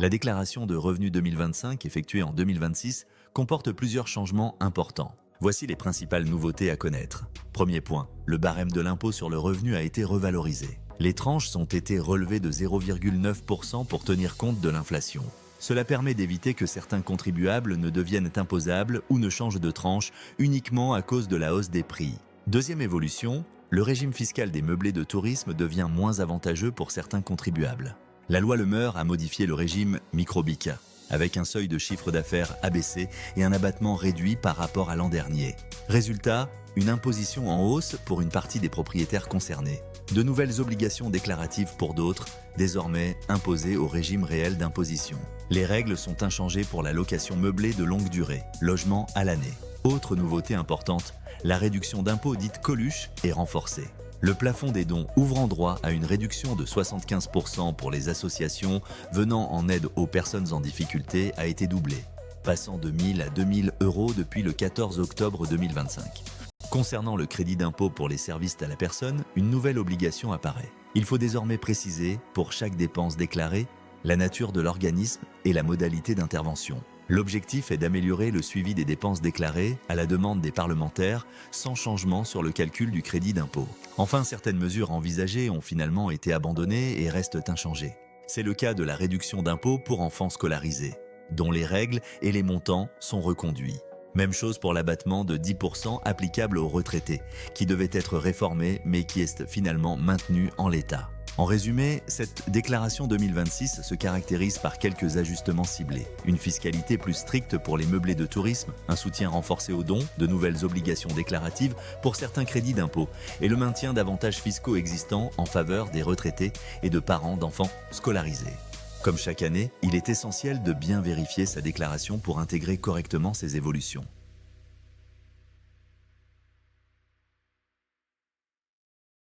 La déclaration de revenus 2025 effectuée en 2026 comporte plusieurs changements importants. Voici les principales nouveautés à connaître. Premier point, le barème de l'impôt sur le revenu a été revalorisé. Les tranches ont été relevées de 0,9% pour tenir compte de l'inflation. Cela permet d'éviter que certains contribuables ne deviennent imposables ou ne changent de tranche uniquement à cause de la hausse des prix. Deuxième évolution, le régime fiscal des meublés de tourisme devient moins avantageux pour certains contribuables. La loi Le Meur a modifié le régime micro-BIC, avec un seuil de chiffre d'affaires abaissé et un abattement réduit par rapport à l'an dernier. Résultat, une imposition en hausse pour une partie des propriétaires concernés. De nouvelles obligations déclaratives pour d'autres, désormais imposées au régime réel d'imposition. Les règles sont inchangées pour la location meublée de longue durée, logement à l'année. Autre nouveauté importante, la réduction d'impôt dite Coluche est renforcée. Le plafond des dons ouvrant droit à une réduction de 75% pour les associations venant en aide aux personnes en difficulté a été doublé, passant de 1 000 à 2 000 € depuis le 14 octobre 2025. Concernant le crédit d'impôt pour les services à la personne, une nouvelle obligation apparaît. Il faut désormais préciser, pour chaque dépense déclarée, la nature de l'organisme et la modalité d'intervention. L'objectif est d'améliorer le suivi des dépenses déclarées à la demande des parlementaires sans changement sur le calcul du crédit d'impôt. Enfin, certaines mesures envisagées ont finalement été abandonnées et restent inchangées. C'est le cas de la réduction d'impôt pour enfants scolarisés, dont les règles et les montants sont reconduits. Même chose pour l'abattement de 10% applicable aux retraités, qui devait être réformé mais qui est finalement maintenu en l'état. En résumé, cette déclaration 2026 se caractérise par quelques ajustements ciblés. Une fiscalité plus stricte pour les meublés de tourisme, un soutien renforcé aux dons, de nouvelles obligations déclaratives pour certains crédits d'impôt et le maintien d'avantages fiscaux existants en faveur des retraités et de parents d'enfants scolarisés. Comme chaque année, il est essentiel de bien vérifier sa déclaration pour intégrer correctement ces évolutions.